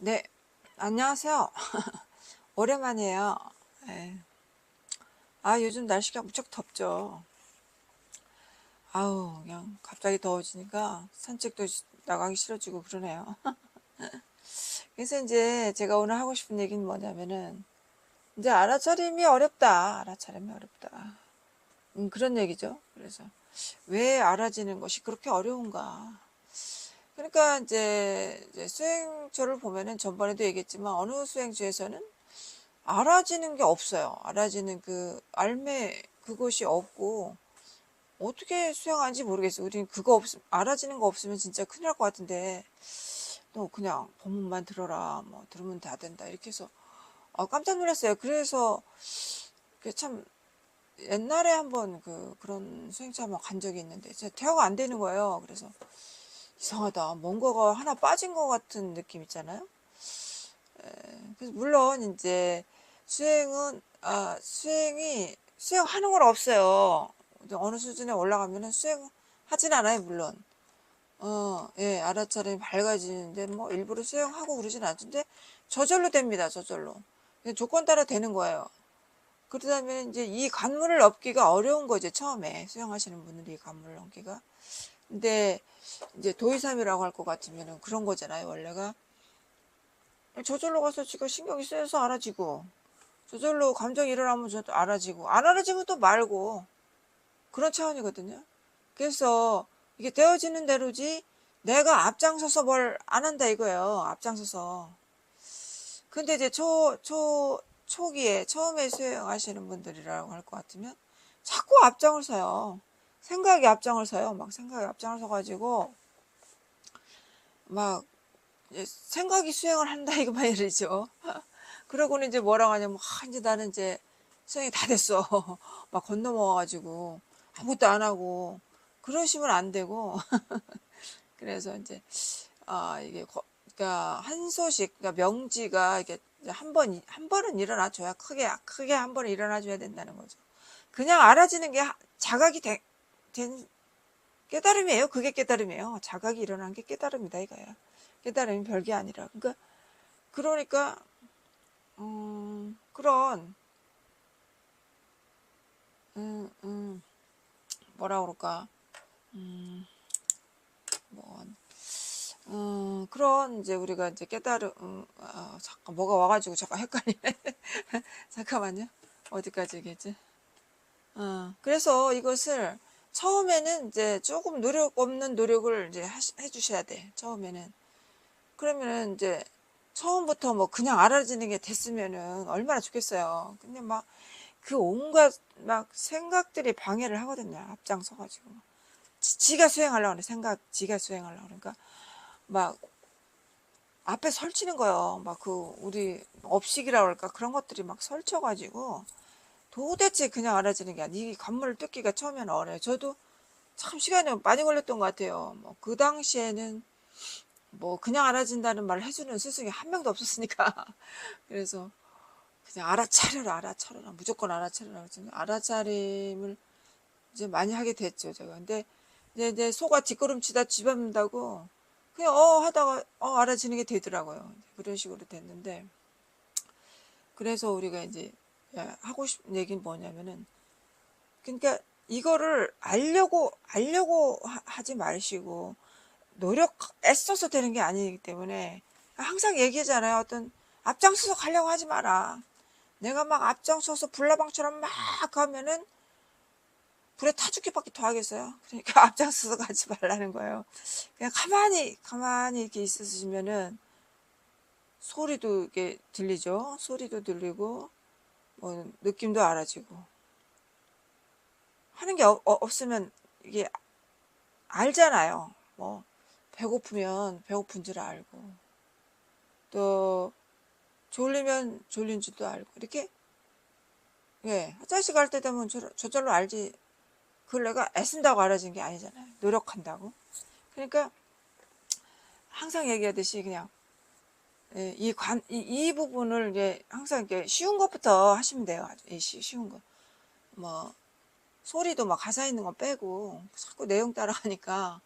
네, 안녕하세요. 오랜만이에요. 예. 요즘 날씨가 무척 덥죠. 그냥 갑자기 더워지니까 산책도 나가기 싫어지고 그러네요. 그래서 이제 제가 오늘 하고 싶은 얘기는 뭐냐면은, 이제 알아차림이 어렵다. 알아차림이 어렵다. 그런 얘기죠. 그래서 왜 알아지는 것이 그렇게 어려운가. 그러니까 이제 수행처를 보면은 전번에도 얘기했지만 어느 수행처에서는 알아지는 게 없어요. 알아지는 그 알매 그것이 없고 어떻게 수행하는지 모르겠어요. 우린 그거 알아지는 거 없으면 진짜 큰일 날 것 같은데 너 그냥 법문만 들어라. 뭐 들으면 다 된다. 이렇게 해서 깜짝 놀랐어요. 그래서 참 옛날에 한번 그런 수행차 한번 간 적이 있는데 제가 대화가 안 되는 거예요. 그래서 이상하다. 뭔가가 하나 빠진 것 같은 느낌 있잖아요. 그래서 물론 이제 수행하는 건 없어요. 이제 어느 수준에 올라가면은 수행하진 않아요, 물론. 예, 알아차림이 밝아지는데 뭐 일부러 수행하고 그러진 않던데 저절로 됩니다, 저절로. 조건 따라 되는 거예요. 그러다면 이제 이 관문을 넘기가 어려운 거죠, 처음에. 수행하시는 분들이 이 관문을 넘기가. 근데 이제 도의삼이라고 할 것 같으면은 그런 거잖아요, 원래가. 저절로 가서 지가 신경이 쓰여서 알아지고, 저절로 감정이 일어나면 저도 알아지고, 안 알아지면 또 말고, 그런 차원이거든요. 그래서 이게 되어지는 대로지, 내가 앞장서서 뭘 안 한다 이거예요. 앞장서서. 근데 이제 초기에, 처음에 수행하시는 분들이라고 할 것 같으면, 자꾸 앞장을 서요. 생각이 앞장을 서요. 막 생각이 앞장을 서가지고, 막, 생각이 수행을 한다 이거 말이죠. 그러고는 이제 뭐라고 하냐면, 이제 나는 이제 수행이 다 됐어. 막 건너먹어가지고, 아무것도 안 하고, 그러시면 안 되고, 그래서 이제, 이게, 그러니까 한 소식, 그러니까 명지가 이게 한 번은 일어나줘야, 크게 한 번은 일어나줘야 된다는 거죠. 그냥 알아지는 게 된 깨달음이에요. 그게 깨달음이에요. 자각이 일어난 게 깨달음이다 이거야. 깨달음이 별게 아니라. 그러니까, 그런, 음, 음, 뭐라 그럴까. 뭐, 그런 이제 우리가 이제 잠깐 뭐가 와가지고 잠깐 헷갈리네. 잠깐만요. 어디까지 얘기했지? 그래서 이것을 처음에는 이제 조금 노력 없는 노력을 이제 해주셔야 돼. 처음에는. 그러면은 이제 처음부터 뭐 그냥 알아지는 게 됐으면은 얼마나 좋겠어요. 근데 막 그 온갖 막 생각들이 방해를 하거든요. 앞장서가지고. 지가 수행하려고 그래. 지가 수행하려고 그러니까 막 앞에 설치는 거예요. 막 우리 업식이라고 할까 그런 것들이 막 설쳐가지고 도대체 그냥 알아지는 게 아니야. 이 관문을 뜯기가 처음에는 어려요. 저도 참 시간이 많이 걸렸던 것 같아요. 뭐 그 당시에는 뭐 그냥 알아진다는 말을 해주는 스승이 한 명도 없었으니까. 그래서 그냥 알아차려라. 무조건 알아차려라. 알아차림을 이제 많이 하게 됐죠, 제가. 근데 이제 소가 뒷걸음치다 쥐밟는다고 그냥 하다가 알아지는 게 되더라고요. 그런 식으로 됐는데 그래서 우리가 이제 하고 싶은 얘기는 뭐냐면은 그러니까 이거를 알려고 하지 마시고 애써서 되는 게 아니기 때문에 항상 얘기하잖아요. 앞장서서 가려고 하지 마라. 내가 막 앞장서서 불나방처럼 막 가면은 불에 타 죽기밖에 더 하겠어요. 그러니까 앞장서서 가지 말라는 거예요. 그냥 가만히 이렇게 있으시면은 소리도 이렇게 들리죠. 소리도 들리고 뭐 느낌도 알아지고 하는 게 없으면 이게 알잖아요. 뭐 배고프면 배고픈 줄 알고 또 졸리면 졸린 줄도 알고 이렇게 화장실 갈 때 되면 저절로 알지. 그걸 내가 애쓴다고 알아진 게 아니잖아요. 노력한다고. 그러니까 항상 얘기하듯이 그냥 이 부분을 항상 이렇게 쉬운 것부터 하시면 돼요. 아주 쉬운 거. 뭐 소리도 막 가사 있는 거 빼고 자꾸 내용 따라가니까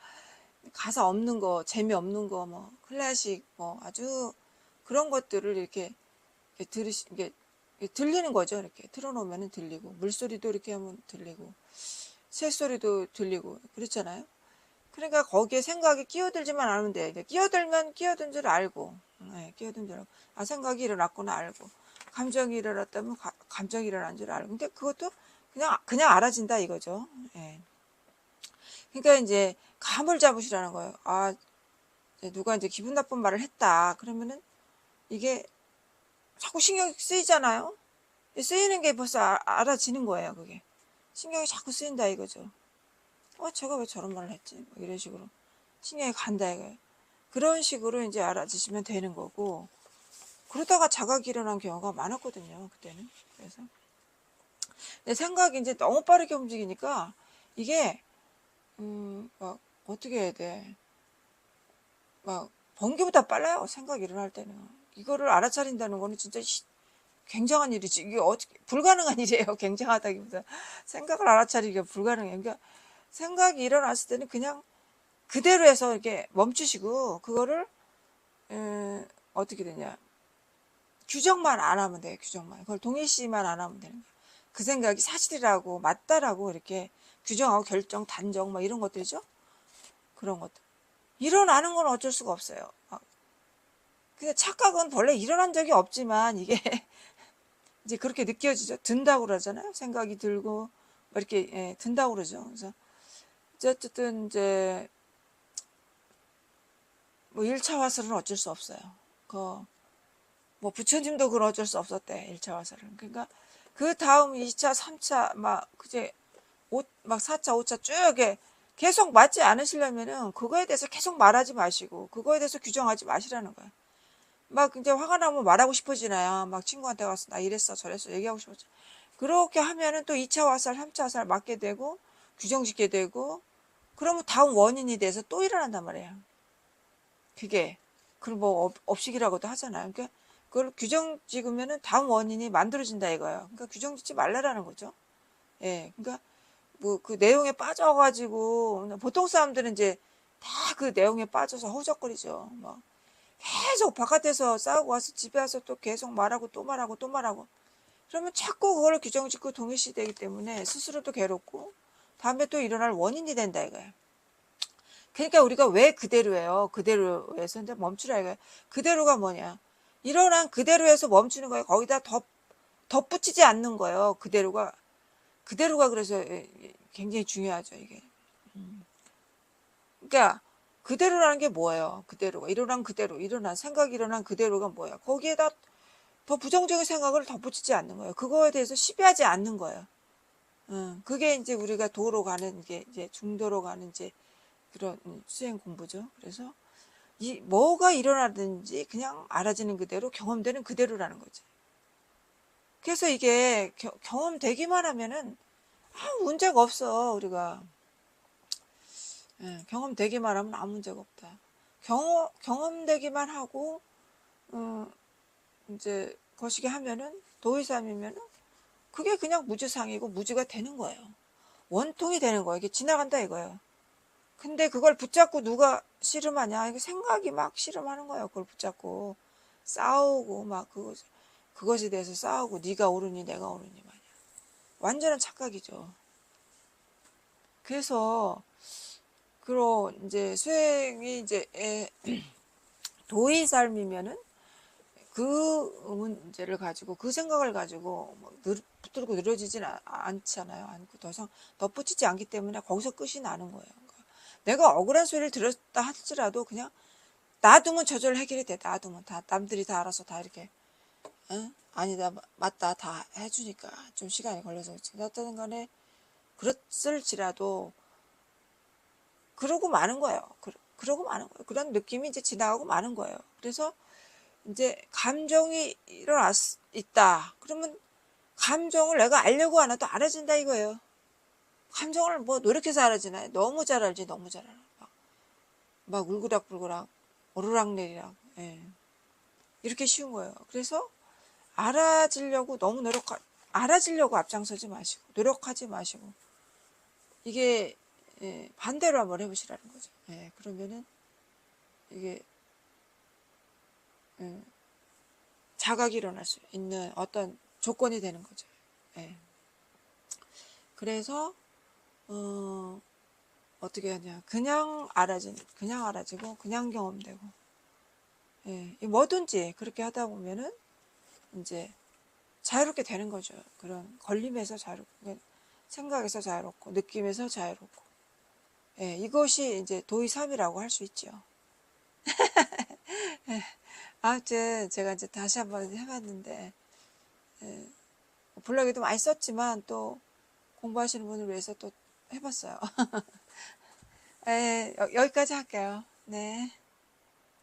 가사 없는 거, 재미없는 거, 뭐 클래식, 뭐 아주 그런 것들을 이렇게 이게 들리는 거죠. 이렇게 틀어놓으면 들리고, 물소리도 이렇게 하면 들리고, 새소리도 들리고, 그렇잖아요. 그러니까 거기에 생각이 끼어들지만 않으면 돼. 끼어들면 끼어든 줄 알고, 끼어든 줄 알고, 아, 생각이 일어났구나 알고, 감정이 일어났다면 감정이 일어난 줄 알고. 근데 그것도 그냥 알아진다 이거죠. 예. 그러니까 이제 감을 잡으시라는 거예요. 아, 누가 이제 기분 나쁜 말을 했다. 그러면은 이게 자꾸 신경이 쓰이잖아요. 쓰이는 게 벌써 알아지는 거예요, 그게. 신경이 자꾸 쓰인다 이거죠. 제가 왜 저런 말을 했지? 뭐 이런 식으로. 신경이 간다 이거예요. 그런 식으로 이제 알아주시면 되는 거고, 그러다가 자각이 일어난 경우가 많았거든요, 그때는. 그래서. 내 생각이 이제 너무 빠르게 움직이니까, 이게, 막, 어떻게 해야 돼. 막, 번개보다 빨라요, 생각이 일어날 때는. 이거를 알아차린다는 거는 진짜 굉장한 일이지. 이게 어떻게, 불가능한 일이에요. 굉장하다기보다. 생각을 알아차리기가 불가능해요. 그러니까, 생각이 일어났을 때는 그냥 그대로 해서 이렇게 멈추시고, 그거를, 어떻게 되냐. 규정만 안 하면 돼요. 규정만. 그걸 동일시만 안 하면 되는 거예요. 그 생각이 사실이라고 맞다라고 이렇게 규정하고 결정, 단정 막 이런 것들이죠. 그런 것들. 일어나는 건 어쩔 수가 없어요. 근데 착각은 본래 일어난 적이 없지만 이게 이제 그렇게 느껴지죠. 든다고 그러잖아요. 생각이 들고 뭐 이렇게 든다고 그러죠. 그래서 어쨌든 이제 뭐 1차 화설은 어쩔 수 없어요. 뭐 부처님도 그건 어쩔 수 없었대. 1차 화설은. 그러니까 그 다음 2차, 3차 막 그제 막 4차, 5차 쭉 이렇게 계속 맞지 않으시려면은 그거에 대해서 계속 말하지 마시고 그거에 대해서 규정하지 마시라는 거야. 막 이제 화가 나면 말하고 싶어지나요? 막 친구한테 가서 나 이랬어 저랬어 얘기하고 싶어져. 그렇게 하면은 또 2차 화살, 3차 화살 맞게 되고 규정짓게 되고 그러면 다음 원인이 돼서 또 일어난단 말이에요. 그게 그럼 뭐 업식이라고도 하잖아요. 그러니까 그걸 규정 찍으면은 다음 원인이 만들어진다 이거예요. 그러니까 규정 짓지 말라라는 거죠. 예, 그러니까 뭐 그 내용에 빠져가지고 보통 사람들은 이제 다 그 내용에 빠져서 허우적거리죠. 막 계속 바깥에서 싸우고 와서 집에 와서 또 계속 말하고 또 말하고 또 말하고 그러면 자꾸 그걸 규정짓고 동일시되기 때문에 스스로도 괴롭고 다음에 또 일어날 원인이 된다 이거예요. 그러니까 우리가 왜 그대로예요. 그대로에서 이제 멈추라 이거예요. 그대로가 뭐냐. 일어난 그대로에서 멈추는 거예요. 거기다 덧붙이지 않는 거예요. 그대로가 그래서 굉장히 중요하죠, 이게. 그러니까 그대로라는 게 뭐예요? 그대로가 일어난 생각이 일어난 그대로가 뭐야? 거기에다 더 부정적인 생각을 덧붙이지 않는 거예요. 그거에 대해서 시비하지 않는 거예요. 그게 이제 우리가 도로 가는 게 이제 중도로 가는 이제 그런 수행 공부죠. 그래서 이 뭐가 일어나든지 그냥 알아지는 그대로 경험되는 그대로라는 거죠. 그래서 이게 경험되기만 하면은 아무 문제가 없어 우리가. 경험되기만 하면 아무 문제가 없다. 경험되기만 하고 이제 거시기 하면은 도의삼이면은 그게 그냥 무주상이고 무주가 되는 거예요. 원통이 되는 거예요. 이게 지나간다 이거예요. 근데 그걸 붙잡고 누가 씨름하냐? 이게 생각이 막 씨름하는 거예요. 그걸 붙잡고 싸우고 막 그것에 대해서 싸우고 네가 옳으니 내가 옳으니 말이야. 완전한 착각이죠. 그래서 그런 이제 수행이 이제 도의 삶이면은 그 문제를 가지고 그 생각을 가지고 뭐 붙들고 늘어지진 않잖아요. 않고 더 이상 덧붙이지 않기 때문에 거기서 끝이 나는 거예요. 그러니까 내가 억울한 소리를 들었다 할지라도 그냥 놔두면 저절로 해결이 돼. 놔두면 다 남들이 다 알아서 다 이렇게 아니다 맞다 다 해주니까 좀 시간이 걸려서 지났다는 간에 그랬을지라도 그러고 마는 거예요. 그러고 마는 거예요. 그런 느낌이 이제 지나가고 마는 거예요. 그래서 이제 감정이 있다. 그러면 감정을 내가 알려고 안 해도 알아진다 이거예요. 감정을 뭐 노력해서 알아지나요? 너무 잘 알지, 너무 잘 알아. 막 울그락불그락, 오르락내리락. 이렇게 쉬운 거예요. 그래서 알아지려고 앞장서지 마시고, 노력하지 마시고, 이게, 반대로 한번 해보시라는 거죠. 그러면은, 이게, 자각이 일어날 수 있는 어떤 조건이 되는 거죠. 예. 그래서 어떻게 하냐, 그냥 알아지고 그냥 경험되고, 예. 뭐든지 그렇게 하다 보면은 이제 자유롭게 되는 거죠. 그런 걸림에서 자유롭고, 생각에서 자유롭고, 느낌에서 자유롭고, 예. 이것이 이제 도의삼이라고 할 수 있죠. 아무튼 제가 이제 다시 한번 해봤는데, 예. 블로그에도 많이 썼지만 또 공부하시는 분을 위해서 또 해봤어요. 예, 여기까지 할게요. 네.